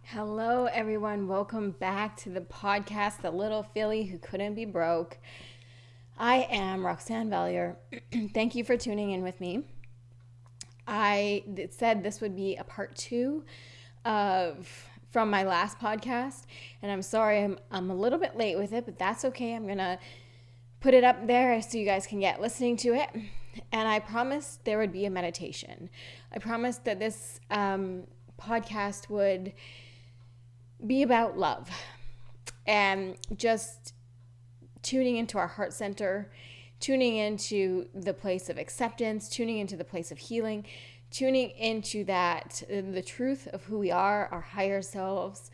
Hello, everyone. Welcome back to the podcast, The Little Filly Who Couldn't Be Broke. I am Roxanne Valier. Thank you for tuning in with me. I said this would be a part two from my last podcast, and I'm sorry I'm a little bit late with it, but that's okay. I'm gonna put it up there so you guys can get listening to it. And I promised there would be a meditation. I promised that this podcast would be about love and just tuning into our heart center, tuning into the place of acceptance, tuning into the place of healing, tuning into the truth of who we are, our higher selves.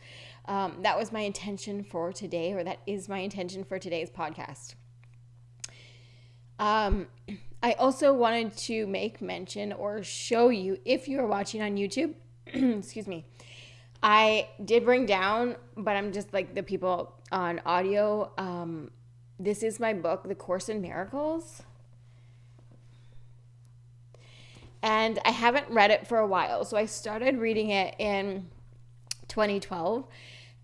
That was my intention for today, or that is my intention for today's podcast. I also wanted to make mention or show you, if you are watching on YouTube, excuse me, I did bring down, but I'm just like the people on audio. This is my book, The Course in Miracles. And I haven't read it for a while. So I started reading it in 2012.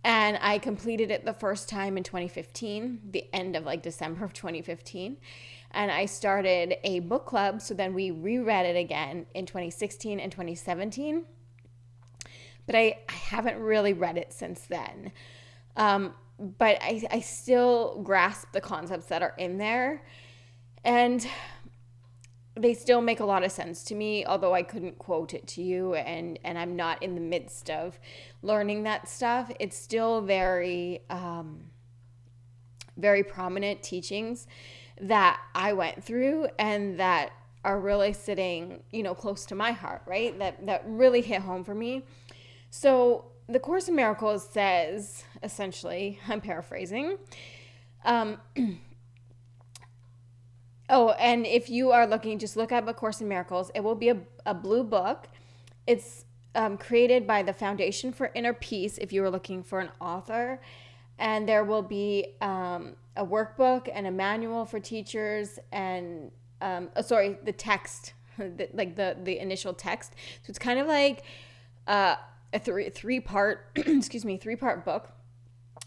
And I completed it the first time in 2015, the end of like December of 2015. And I started a book club. So then we reread it again in 2016 and 2017. But I haven't really read it since then. But I still grasp the concepts that are in there. And they still make a lot of sense to me, although I couldn't quote it to you and I'm not in the midst of learning that stuff. It's still very, very prominent teachings that I went through and that are really sitting, close to my heart, right? That really hit home for me. So the Course in Miracles says, essentially, I'm paraphrasing. And if you are looking, just look up A Course in Miracles. It will be a blue book. It's created by the Foundation for Inner Peace, if you are looking for an author. And there will be a workbook and a manual for teachers and, the text, the initial text. So it's kind of like a three-part three-part book,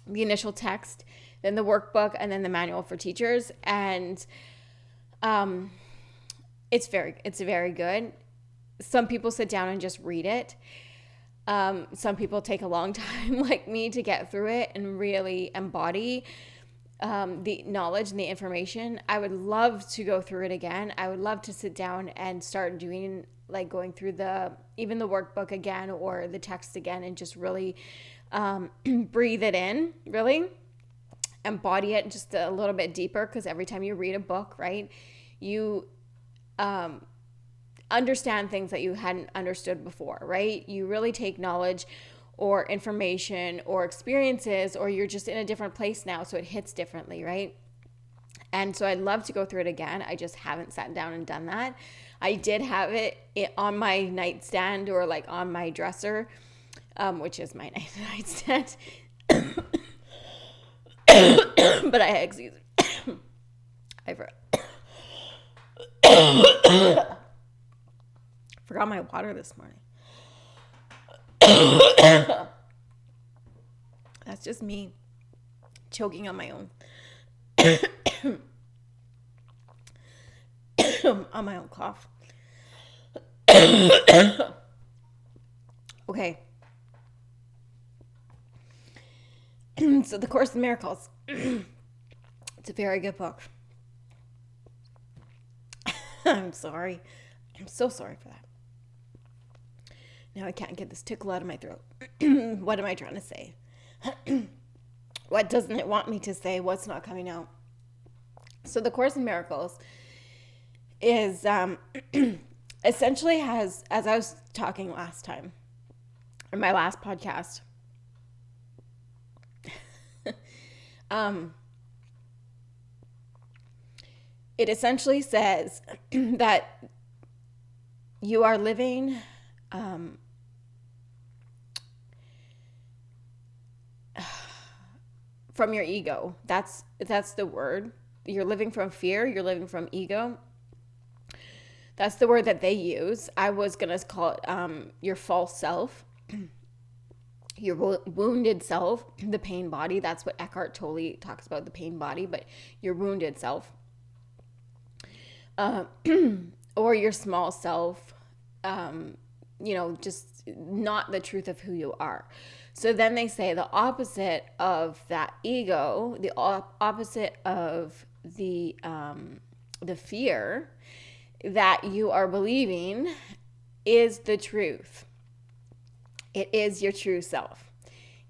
the initial text, then the workbook, and then the manual for teachers. And it's very good. Some people sit down and just read it. Some people take a long time, like me, to get through it and really embody the knowledge and the information. I would love to go through it again. I would love to sit down and start doing, going through even the workbook again or the text again and just really breathe it in, really embody it just a little bit deeper, because every time you read a book, right, you understand things that you hadn't understood before, right? You really take knowledge or information or experiences, or you're just in a different place now, so it hits differently, right? And so I'd love to go through it again. I just haven't sat down and done that. I did have it on my nightstand or on my dresser, which is my nightstand. But I forgot my water this morning. That's just me choking on my own. On my own cough. Okay. So The Course in Miracles. It's a very good book. I'm sorry. I'm so sorry for that. Now I can't get this tickle out of my throat. What am I trying to say? What doesn't it want me to say? What's not coming out? So The Course in Miracles is essentially has, as I was talking last time, in my last podcast, it essentially says that you are living from your ego. That's the word. You're living from fear. You're living from ego. That's the word that they use. I was going to call it your false self. your wounded self, the pain body. That's what Eckhart Tolle talks about, the pain body, but your wounded self, or your small self, just not the truth of who you are. So then they say the opposite of that ego, the opposite of the fear that you are believing is the truth. It is your true self.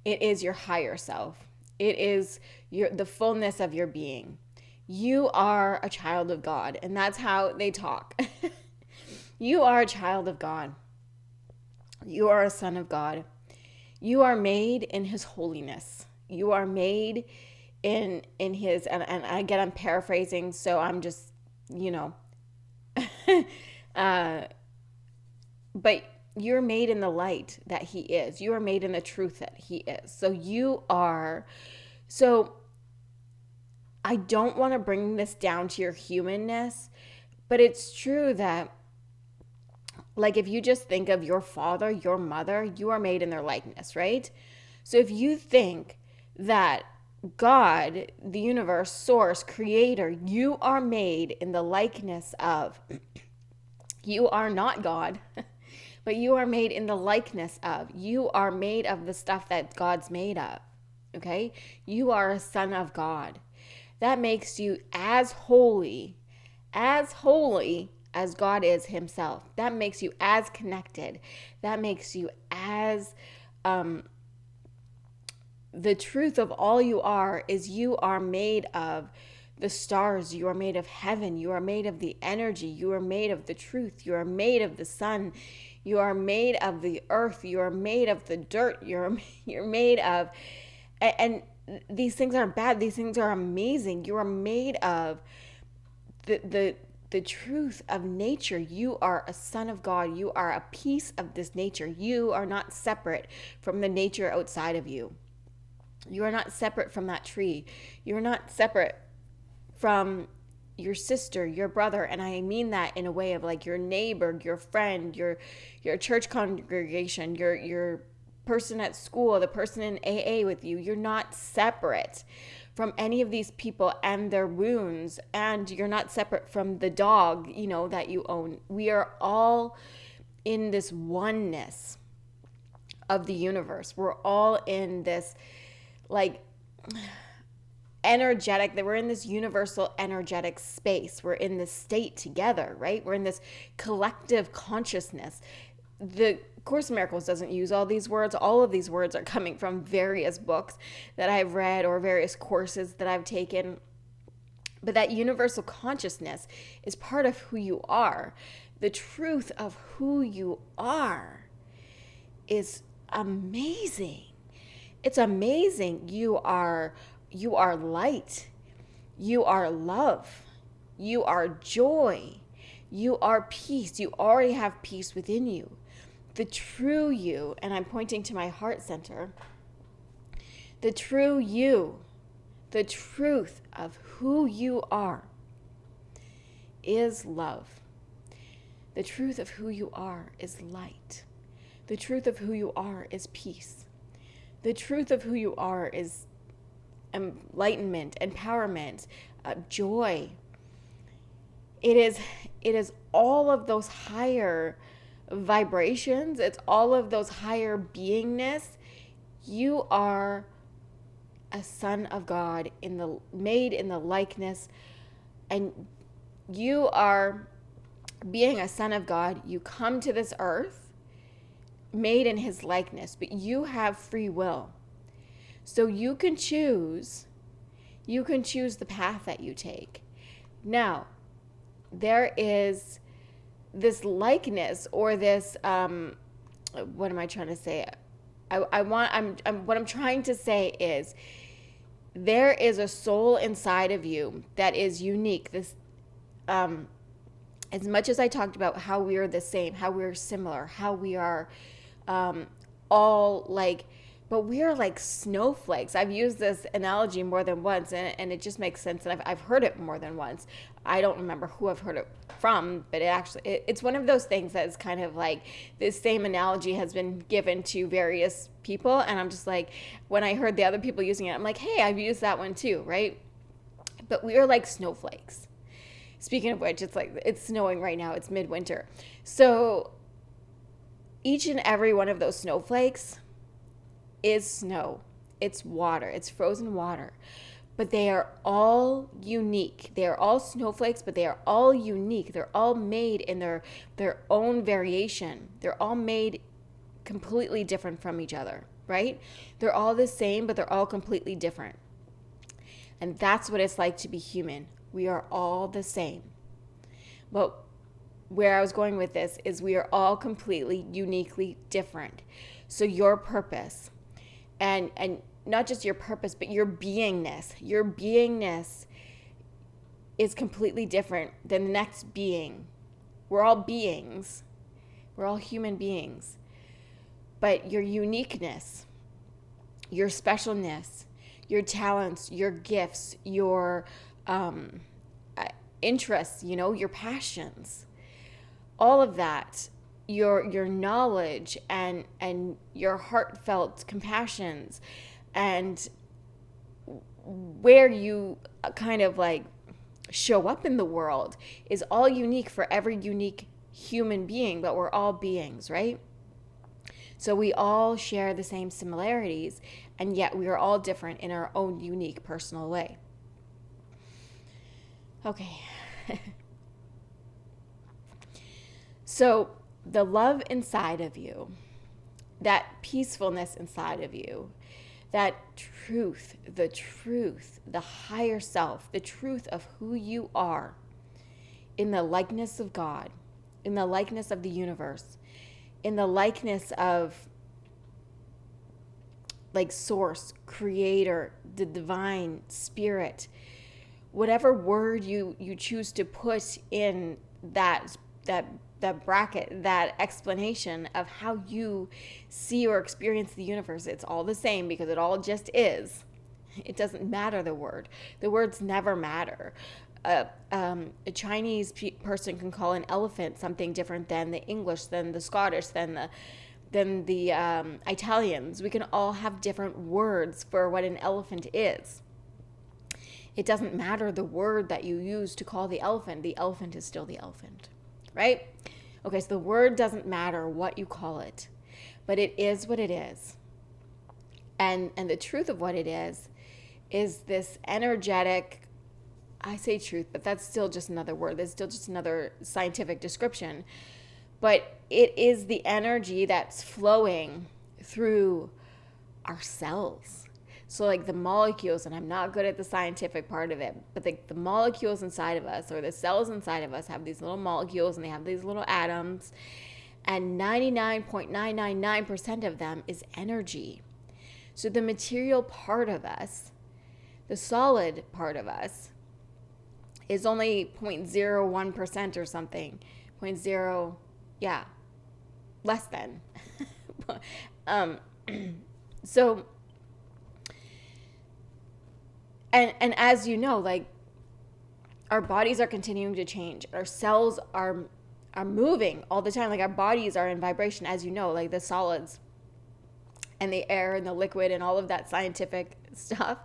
It is your higher self. It is the fullness of your being. You are a child of God, and that's how they talk. You are a child of God. You are a son of God. You are made in his holiness. You are made in his, and again, I'm paraphrasing, so I'm just, but you're made in the light that he is. You are made in the truth that he is. So I don't want to bring this down to your humanness, but it's true that, like, if you just think of your father, your mother, you are made in their likeness, right? So if you think that God, the universe, source, creator, you are made in the likeness of, you are not God, but you are made in the likeness of, you are made of the stuff that God's made of, okay? You are a son of God. That makes you as holy as God is himself. That makes you as connected. That makes you as, the truth of all you are is you are made of the stars. You are made of heaven. You are made of the energy. You are made of the truth. You are made of the sun. You are made of the earth. You are made of the dirt. You're made of, and these things aren't bad. These things are amazing. You are made of the truth of nature. You are a son of God. You are a piece of this nature. You are not separate from the nature outside of you. You are not separate from that tree. You're not separate from your sister, your brother, and I mean that in a way of like your neighbor, your friend, your church congregation, your person at school, the person in AA with you. You're not separate from any of these people and their wounds, and you're not separate from the dog, that you own. We are all in this oneness of the universe. We're all in this like energetic, that we're in this universal energetic space. We're in this state together, right? We're in this collective consciousness. The Course in Miracles doesn't use all these words. All of these words are coming from various books that I've read or various courses that I've taken. But that universal consciousness is part of who you are. The truth of who you are is amazing. It's amazing. You are light. You are love. You are joy. You are peace. You already have peace within you. The true you, and I'm pointing to my heart center, the true you, the truth of who you are is love. The truth of who you are is light. The truth of who you are is peace. The truth of who you are is enlightenment, empowerment, joy. It is all of those higher vibrations. It's all of those higher beingness. You are a son of God, made in the likeness, and you are being a son of God. You come to this earth made in his likeness, but you have free will. So you can choose the path that you take. Now, there is this likeness, or this, what am I trying to say? What I'm trying to say is, there is a soul inside of you that is unique. This, as much as I talked about how we are the same, how we're similar, how we are all like but we are like snowflakes. I've used this analogy more than once, and it just makes sense. And I've heard it more than once. I don't remember who I've heard it from, but it's one of those things that is kind of like this same analogy has been given to various people. And I'm just like, when I heard the other people using it, I'm like, hey, I've used that one too, right? But we are like snowflakes. Speaking of which, it's snowing right now. It's midwinter. So each and every one of those snowflakes is snow. It's water. It's frozen water. But they are all unique. They are all snowflakes, but they are all unique. They're all made in their own variation. They're all made completely different from each other, right? They're all the same, but they're all completely different. And that's what it's like to be human. We are all the same. But where I was going with this is we are all completely, uniquely different. So your purpose, and not just your purpose, but your beingness is completely different than the next being. We're all beings. We're all human beings. But your uniqueness, your specialness, your talents, your gifts, your interests, your passions, all of that, your knowledge and your heartfelt compassions, and where you kind of like show up in the world is all unique for every unique human being, but we're all beings, right? So we all share the same similarities, and yet we are all different in our own unique personal way. Okay. So the love inside of you, that peacefulness inside of you, that truth, the higher self, the truth of who you are in the likeness of God, in the likeness of the universe, in the likeness of like source, creator, the divine spirit, whatever word you choose to put in that bracket, that explanation of how you see or experience the universe, it's all the same because it all just is. It doesn't matter the word. The words never matter. A Chinese person can call an elephant something different than the English, than the Scottish, than the Italians. We can all have different words for what an elephant is. It doesn't matter the word that you use to call the elephant. The elephant is still the elephant, right? Okay, so the word doesn't matter what you call it, but it is what it is. And the truth of what it is this energetic, I say truth, but that's still just another word. That's still just another scientific description. But it is the energy that's flowing through our cells. So like the molecules, and I'm not good at the scientific part of it, but the molecules inside of us, or the cells inside of us, have these little molecules and they have these little atoms, and 99.999% of them is energy. So the material part of us, the solid part of us, is only 0.01% or something. 0.0, yeah, less than. So, and as you know, like, our bodies are continuing to change. Our cells are moving all the time. Like, our bodies are in vibration, as you know, like the solids and the air and the liquid and all of that scientific stuff.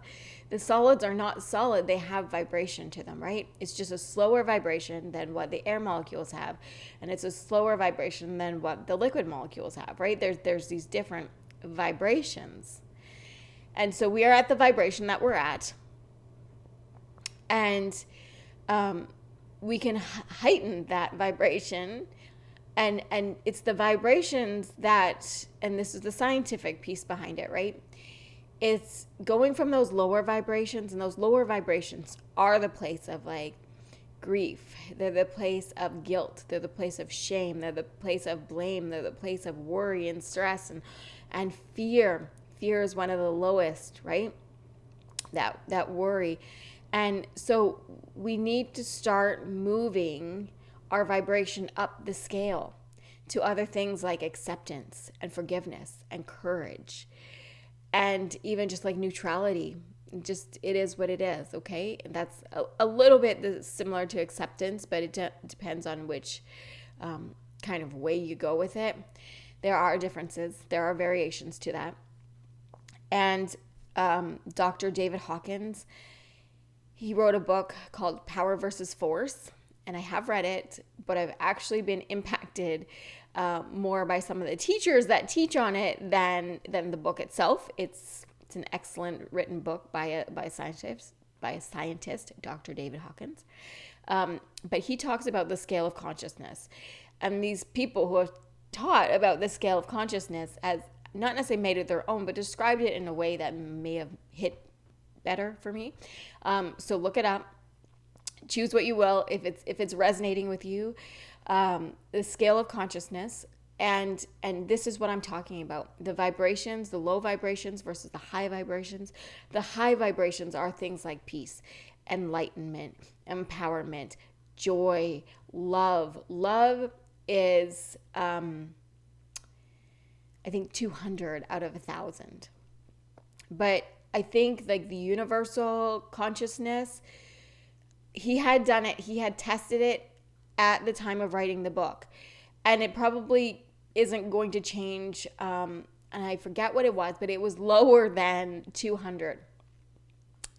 The solids are not solid. They have vibration to them, right? It's just a slower vibration than what the air molecules have. And it's a slower vibration than what the liquid molecules have, right? There's these different vibrations. And so we are at the vibration that we're at. And we can heighten that vibration. And it's the vibrations that, and this is the scientific piece behind it, right? It's going from those lower vibrations, and those lower vibrations are the place of like grief. They're the place of guilt. They're the place of shame. They're the place of blame. They're the place of worry and stress and fear. Fear is one of the lowest, right? That worry. And so we need to start moving our vibration up the scale to other things like acceptance and forgiveness and courage and even just like neutrality. Just, it is what it is, okay? And that's a little bit similar to acceptance, but it depends on which kind of way you go with it. There are differences. There are variations to that. And Dr. David Hawkins, he wrote a book called Power versus Force, and I have read it, but I've actually been impacted more by some of the teachers that teach on it than the book itself. It's an excellent written book by a scientist, Dr. David Hawkins. But he talks about the scale of consciousness, and these people who have taught about the scale of consciousness as not necessarily made it their own, but described it in a way that may have hit better for me. So look it up. Choose what you will if it's resonating with you. The scale of consciousness, and this is what I'm talking about. The vibrations, the low vibrations versus the high vibrations. The high vibrations are things like peace, enlightenment, empowerment, joy, love. Love is I think 200 out of 1,000. But I think like the universal consciousness, he had done it, he had tested it at the time of writing the book. And it probably isn't going to change. And I forget what it was, but it was lower than 200.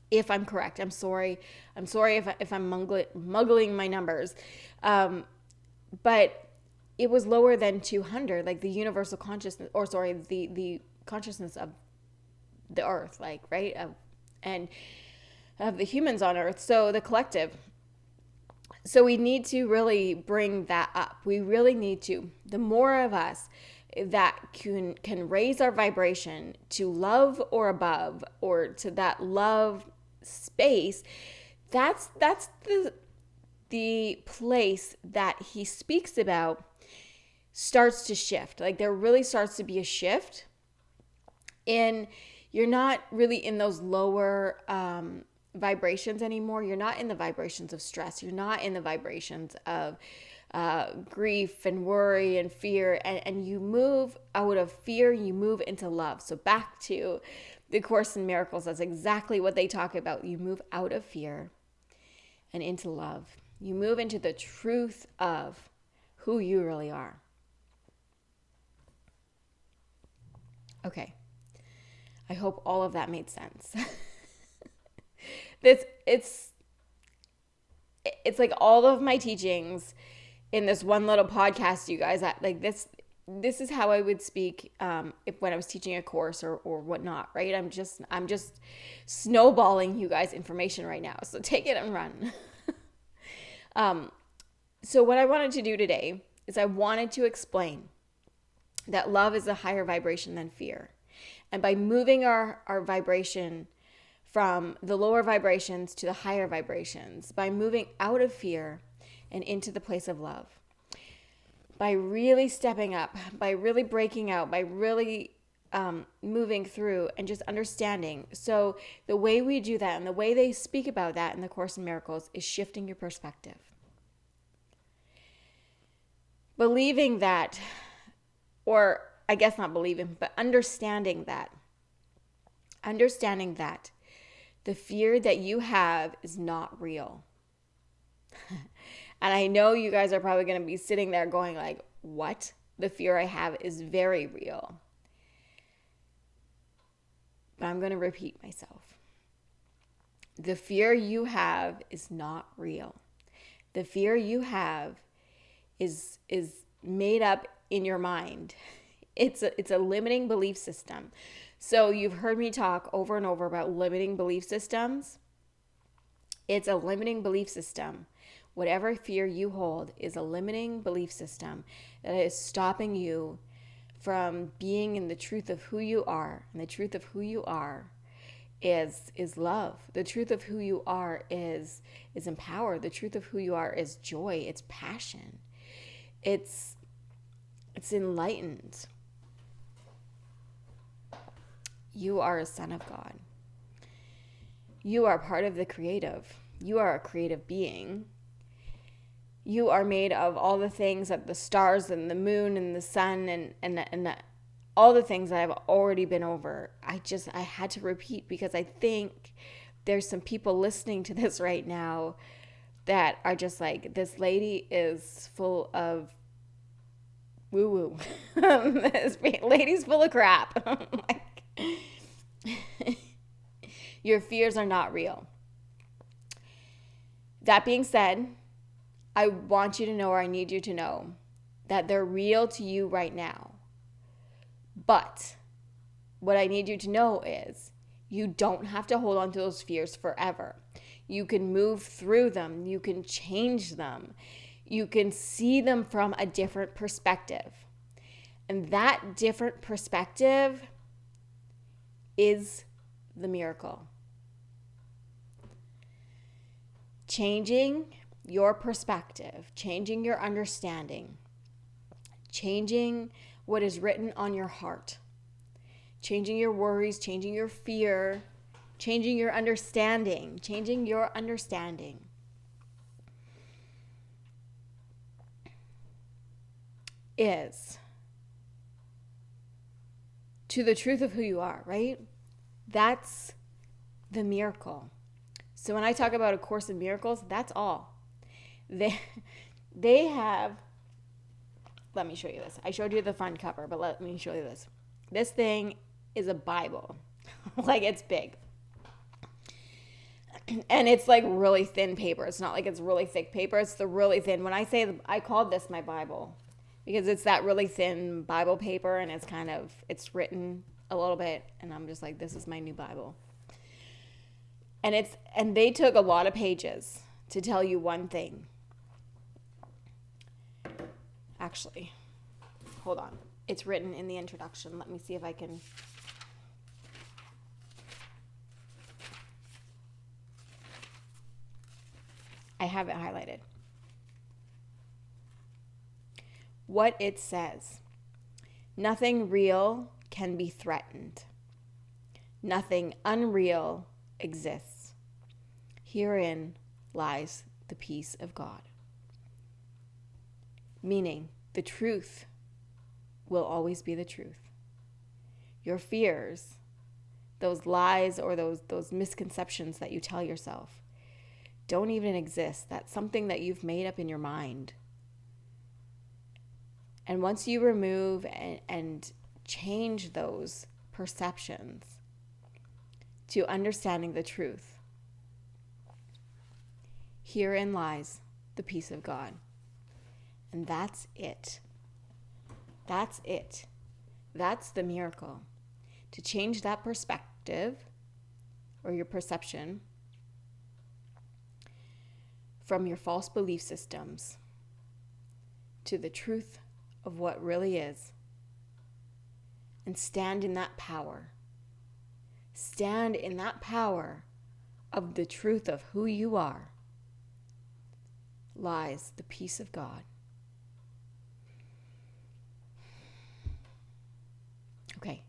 If I'm correct. I'm sorry if I'm muggling my numbers. But it was lower than 200, like the universal consciousness, or sorry, the consciousness of the earth, like, right? And of the humans on earth. So the collective. So we need to really bring that up. We really need to. The more of us that can raise our vibration to love or above, or to that love space, that's the place that he speaks about starts to shift. Like there really starts to be a shift in, you're not really in those lower vibrations anymore. You're not in the vibrations of stress. You're not in the vibrations of grief and worry and fear. And you move out of fear, you move into love. So back to the Course in Miracles, that's exactly what they talk about. You move out of fear and into love. You move into the truth of who you really are. Okay. I hope all of that made sense. It's like all of my teachings in this one little podcast, you guys. Like this is how I would speak when I was teaching a course or whatnot, right? I'm just snowballing you guys information right now. So take it and run. So what I wanted to do today is I wanted to explain that love is a higher vibration than fear. And by moving our vibration from the lower vibrations to the higher vibrations, by moving out of fear and into the place of love, by really stepping up, by really breaking out, by really moving through and just understanding. So the way we do that and the way they speak about that in the Course in Miracles is shifting your perspective. Believing that, or I guess not believing, but understanding that the fear that you have is not real. And I know you guys are probably going to be sitting there going like, what? The fear I have is very real. But I'm going to repeat myself. The fear you have is not real. The fear you have is made up in your mind. It's a limiting belief system. So you've heard me talk over and over about limiting belief systems. It's a limiting belief system. Whatever fear you hold is a limiting belief system that is stopping you from being in the truth of who you are. And the truth of who you are is love. The truth of who you are is empowered. The truth of who you are is joy. It's passion. It's enlightened. You are a son of God. You are part of the creative. You are a creative being. You are made of all the things that the stars and the moon and the sun and all the things that I've already been over. I had to repeat because I think there's some people listening to this right now that are just like, this lady is full of woo-woo. This lady's full of crap. Like, your fears are not real. That being said, I want you to know, or I need you to know, that they're real to you right now. But what I need you to know is you don't have to hold on to those fears forever. You can move through them. You can change them. You can see them from a different perspective. And that different perspective is the miracle. Changing your perspective, changing your understanding, changing what is written on your heart, changing your worries, changing your fear, changing your understanding, is to the truth of who you are, right? That's the miracle. So when I talk about A Course in Miracles, that's all. They have, let me show you this. I showed you the front cover, but let me show you this. This thing is a Bible. Like, it's big. And it's like really thin paper. It's not like it's really thick paper. It's the really thin. When I say, I called this my Bible because it's that really thin Bible paper, and it's written a little bit, and I'm just like, this is my new Bible. And they took a lot of pages to tell you one thing. Actually, hold on. It's written in the introduction. Let me see if I can. I have it highlighted. What it says: nothing real can be threatened. Nothing unreal exists. Herein lies the peace of God. Meaning, the truth will always be the truth. Your fears, those lies or those misconceptions that you tell yourself, don't even exist. That's something that you've made up in your mind. And once you remove and change those perceptions to understanding the truth, herein lies the peace of God. And that's it. That's it. That's the miracle. To change that perspective or your perception from your false belief systems to the truth of what really is, and stand in that power. Stand in that power of the truth of who you are lies the peace of God. Okay,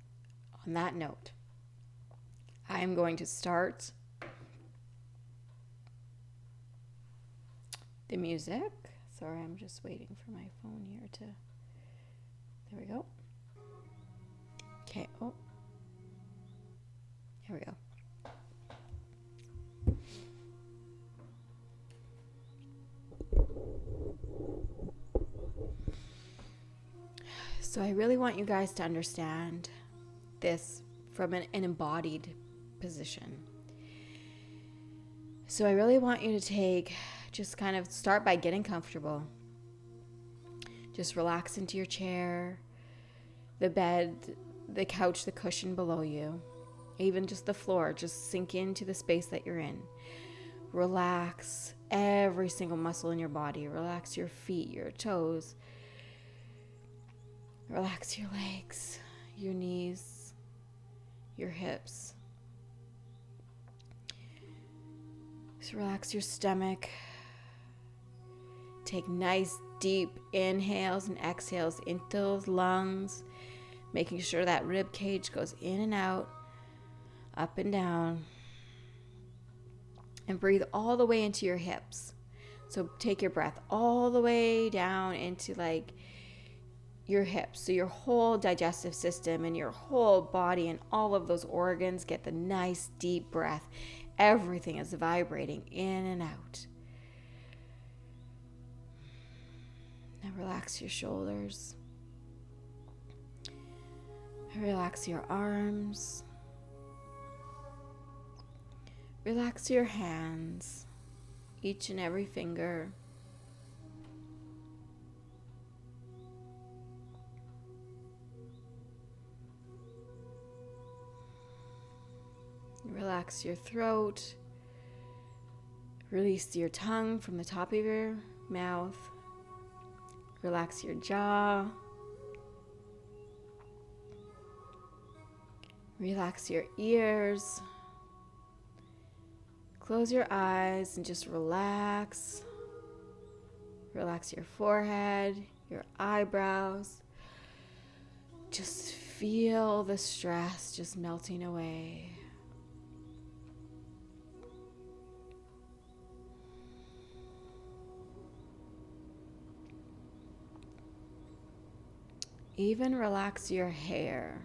on that note, I am going to start the music. Sorry, I'm just waiting for my phone here to... There we go. Okay, oh. Here we go. So I really want you guys to understand this from an embodied position. So I really want you to just kind of start by getting comfortable. Just relax into your chair, the bed, the couch, the cushion below you, even just the floor. Just sink into the space that you're in. Relax every single muscle in your body. Relax your feet, your toes. Relax your legs, your knees, your hips. Just relax your stomach. Take nice deep inhales and exhales into those lungs, making sure that rib cage goes in and out, up and down. And breathe all the way into your hips. So take your breath all the way down into like your hips. So your whole digestive system and your whole body and all of those organs get the nice deep breath. Everything is vibrating in and out. Now relax your shoulders. Relax your arms. Relax your hands, each and every finger. Relax your throat. Release your tongue from the top of your mouth. Relax your jaw. Relax your ears. Close your eyes and just relax. Relax your forehead, your eyebrows. Just feel the stress just melting away. Even relax your hair.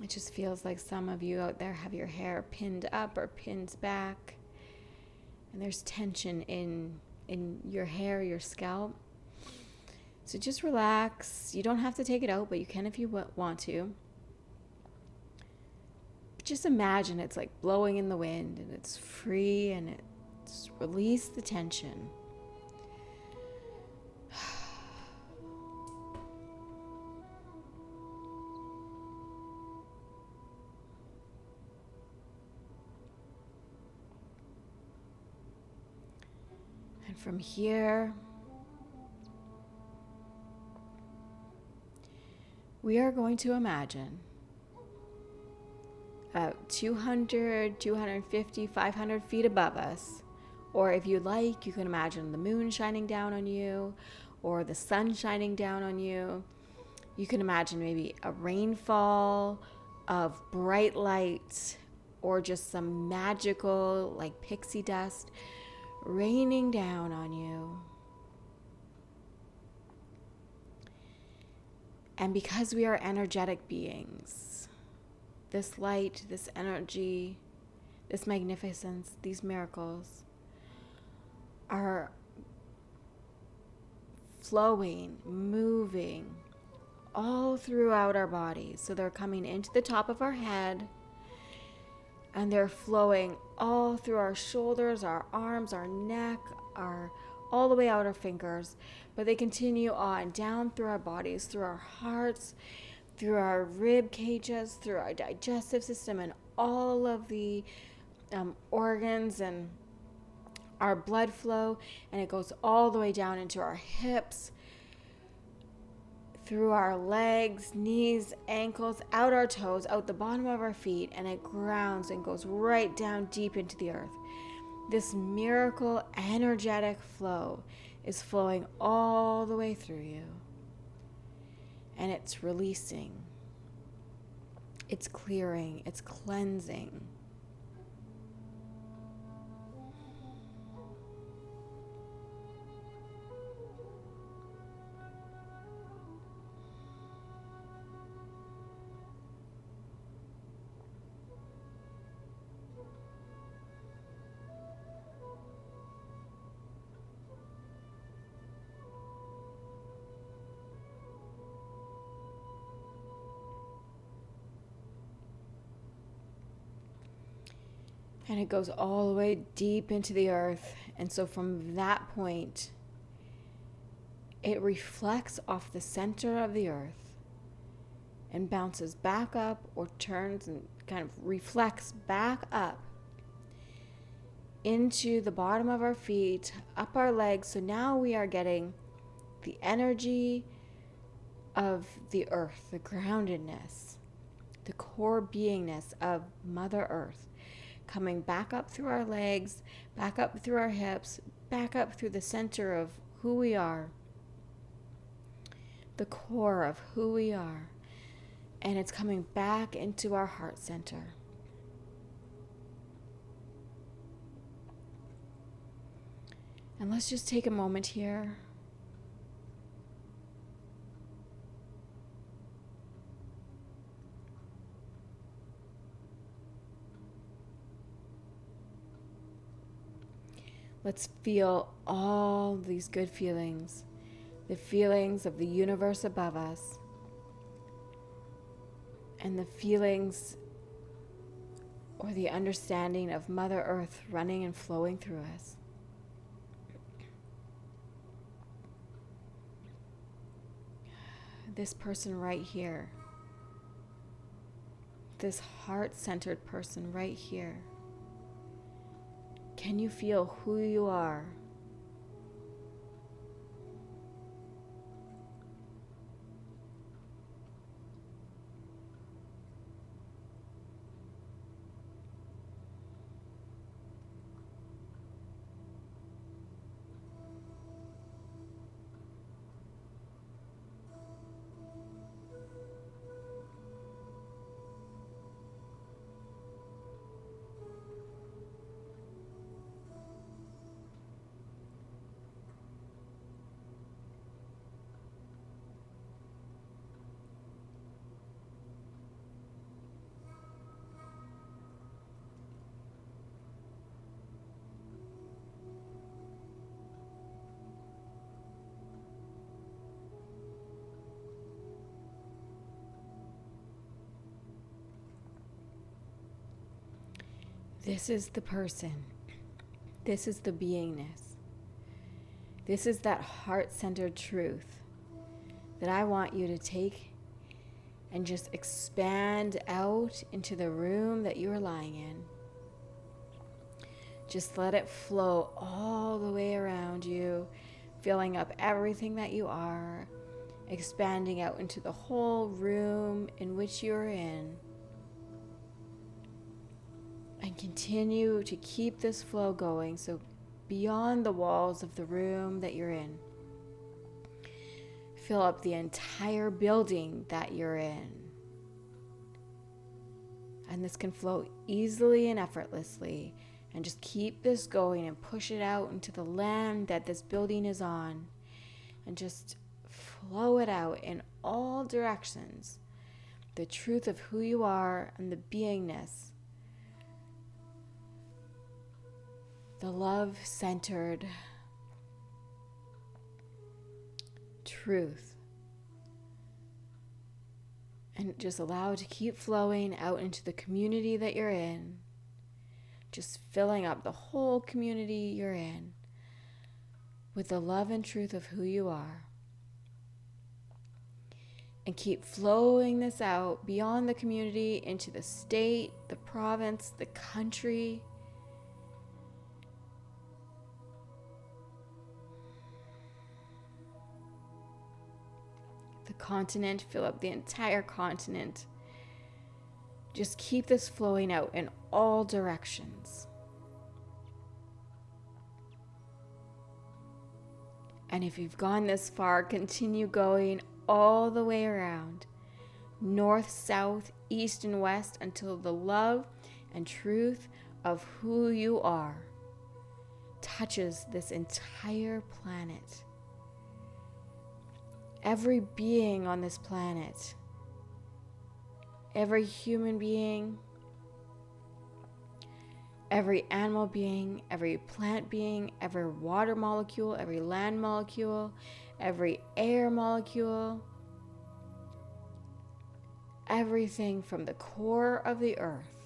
It just feels like some of you out there have your hair pinned up or pinned back, and there's tension in your hair, your scalp. So just relax. You don't have to take it out, but you can if you want to. Just imagine it's like blowing in the wind and it's free, and it's release the tension. And from here, we are going to imagine 200, 250, 500 feet above us. Or if you like, you can imagine the moon shining down on you or the sun shining down on you. You can imagine maybe a rainfall of bright light or just some magical like pixie dust raining down on you. And because we are energetic beings, this light, this energy, this magnificence, these miracles are flowing, moving all throughout our bodies. So they're coming into the top of our head, and they're flowing all through our shoulders, our arms, our neck, all the way out our fingers. But they continue on down through our bodies, through our hearts, through our rib cages, through our digestive system, and all of the organs and our blood flow. And it goes all the way down into our hips, through our legs, knees, ankles, out our toes, out the bottom of our feet, and it grounds and goes right down deep into the earth. This miracle energetic flow is flowing all the way through you. And it's releasing, it's clearing, it's cleansing. And it goes all the way deep into the earth. And so from that point, it reflects off the center of the earth and bounces back up, or turns and kind of reflects back up into the bottom of our feet, up our legs. So now we are getting the energy of the earth, the groundedness, the core beingness of Mother Earth, coming back up through our legs, back up through our hips, back up through the center of who we are, the core of who we are. And it's coming back into our heart center. And let's just take a moment here. Let's feel all these good feelings, the feelings of the universe above us, and the feelings or the understanding of Mother Earth running and flowing through us. This person right here, this heart-centered person right here. Can you feel who you are? This is the person. This is the beingness. This is that heart-centered truth that I want you to take and just expand out into the room that you're lying in. Just let it flow all the way around you, filling up everything that you are, expanding out into the whole room in which you're in. And continue to keep this flow going, so beyond the walls of the room that you're in. Fill up the entire building that you're in. And this can flow easily and effortlessly. And just keep this going and push it out into the land that this building is on. And just flow it out in all directions. The truth of who you are and the beingness. The love-centered truth. And just allow it to keep flowing out into the community that you're in. Just filling up the whole community you're in with the love and truth of who you are. And keep flowing this out beyond the community into the state, the province, the country. The continent, fill up the entire continent. Just keep this flowing out in all directions. And if you've gone this far, continue going all the way around, north, south, east, and west, until the love and truth of who you are touches this entire planet. Every being on this planet, every human being, every animal being, every plant being, every water molecule, every land molecule, every air molecule, everything from the core of the earth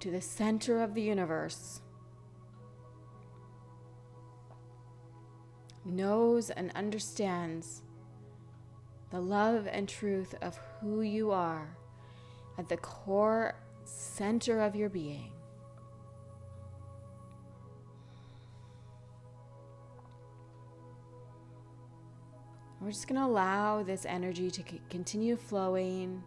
to the center of the universe knows and understands the love and truth of who you are at the core center of your being. We're just going to allow this energy to continue flowing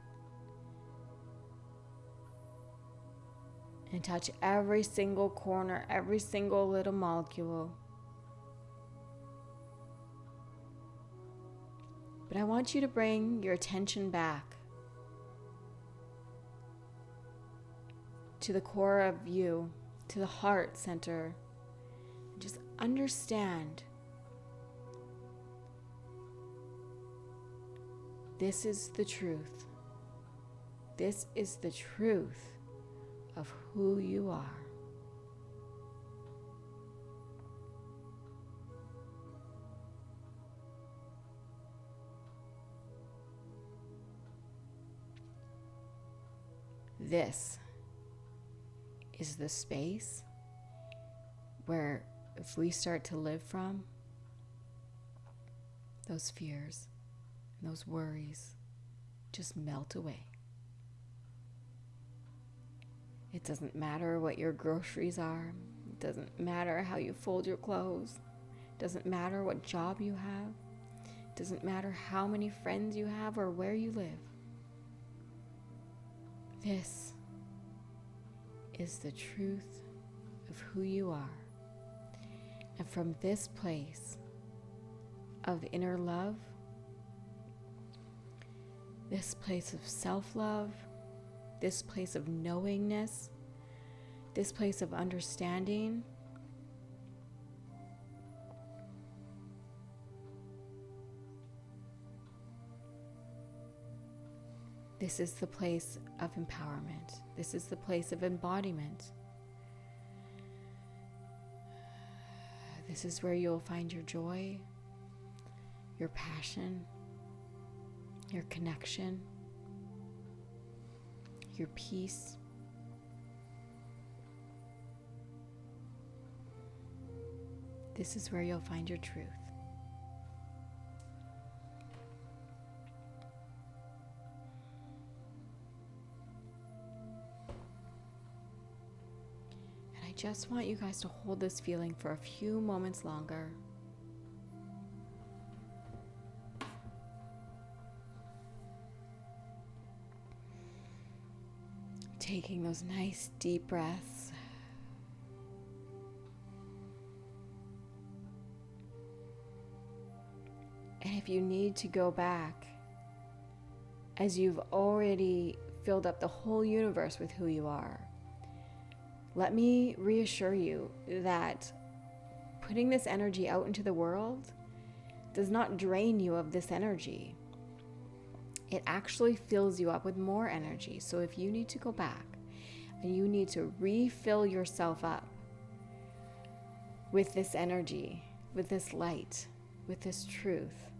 and touch every single corner, every single little molecule. But But I want you to bring your attention back to the core of you, to the heart center. Just understand this is the truth. This is the truth of who you are. This is the space where, if we start to live from, those fears and those worries just melt away. It doesn't matter what your groceries are. It doesn't matter how you fold your clothes. It doesn't matter what job you have. It doesn't matter how many friends you have or where you live. This is the truth of who you are. And from this place of inner love, this place of self-love, this place of knowingness, this place of understanding, this is the place of empowerment. This is the place of embodiment. This is where you'll find your joy, your passion, your connection, your peace. This is where you'll find your truth. And I just want you guys to hold this feeling for a few moments longer. Taking those nice deep breaths. And if you need to go back, as you've already filled up the whole universe with who you are, let me reassure you that putting this energy out into the world does not drain you of this energy. It actually fills you up with more energy. So if you need to go back and you need to refill yourself up with this energy, with this light, with this truth,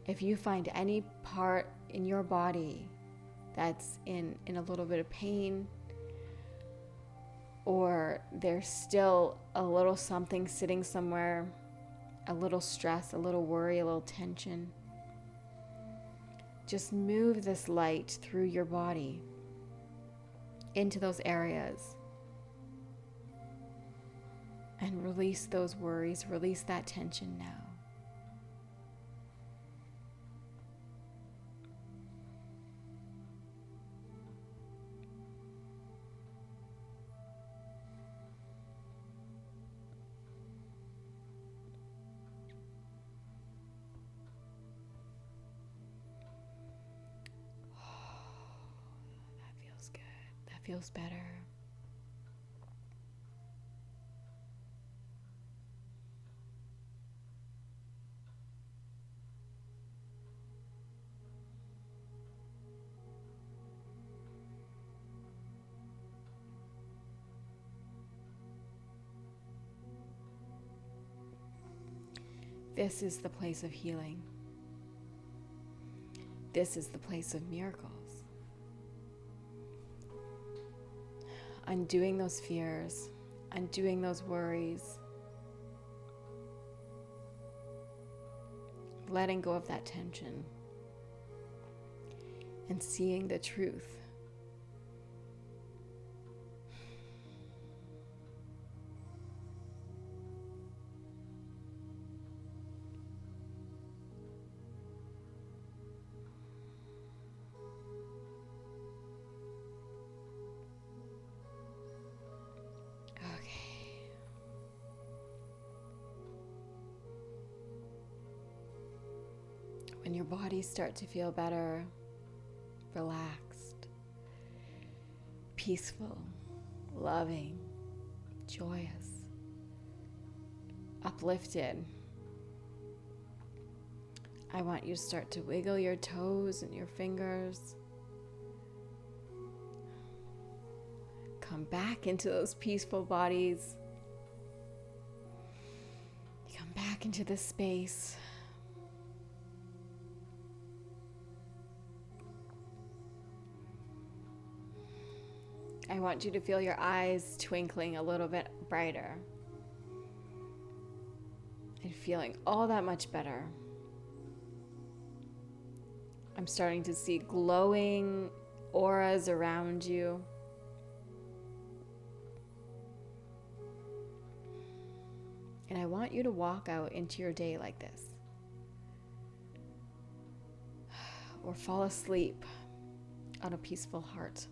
if you find any part in your body that's in a little bit of pain, or there's still a little something sitting somewhere, a little stress, a little worry, a little tension, just move this light through your body into those areas and release those worries, release that tension now. Feels better. This is the place of healing. This is the place of miracles. Undoing those fears, undoing those worries, letting go of that tension, and seeing the truth. and your body start to feel better, relaxed, peaceful, loving, joyous, uplifted. I want you to start to wiggle your toes and your fingers. Come back into those peaceful bodies. Come back into this space. I want you to feel your eyes twinkling a little bit brighter and feeling all that much better. I'm starting to see glowing auras around you. And I want you to walk out into your day like this. Or fall asleep on a peaceful heart.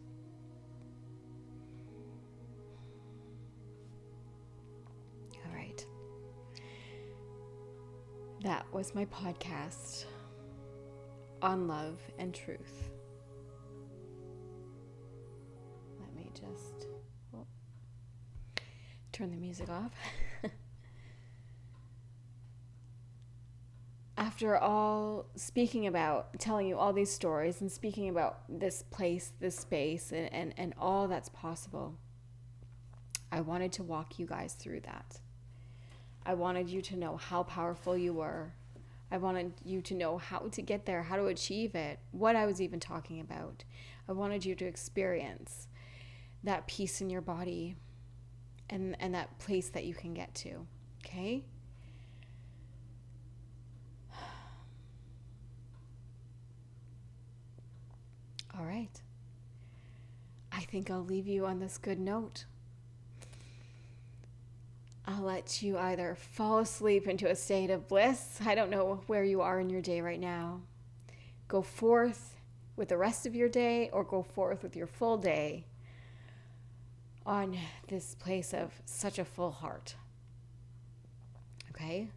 All right. That was my podcast on love and truth. Let me just turn the music off. After all, speaking about, telling you all these stories and speaking about this place, this space, and all that's possible, I wanted to walk you guys through that. I wanted you to know how powerful you were. I wanted you to know how to get there, how to achieve it, what I was even talking about. I wanted you to experience that peace in your body and that place that you can get to, okay? All right. I think I'll leave you on this good note. I'll let you either fall asleep into a state of bliss. I don't know where you are in your day right now. Go forth with the rest of your day, or go forth with your full day on this place of such a full heart. Okay?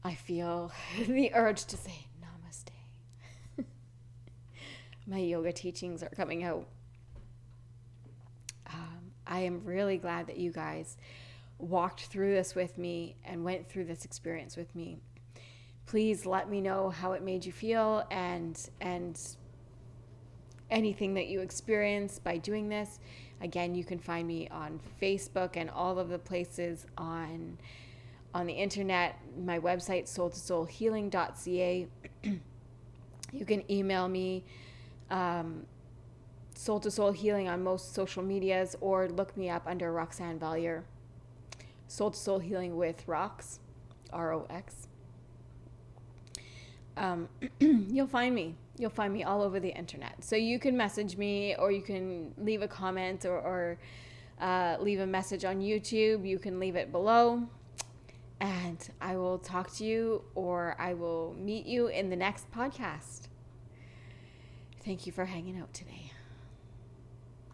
I feel the urge to say namaste. My yoga teachings are coming out. I am really glad that you guys walked through this with me and went through this experience with me. Please let me know how it made you feel and anything that you experienced by doing this. Again, you can find me on Facebook and all of the places on the internet. My website, soul2soulhealing.ca. You can email me, Soul to Soul Healing on most social medias, or look me up under Roxanne Valliere. Soul to Soul Healing with Rox, R-O-X. You'll find me. You'll find me all over the internet. So you can message me, or you can leave a comment, or leave a message on YouTube. You can leave it below, and I will talk to you, or I will meet you in the next podcast. Thank you for hanging out today.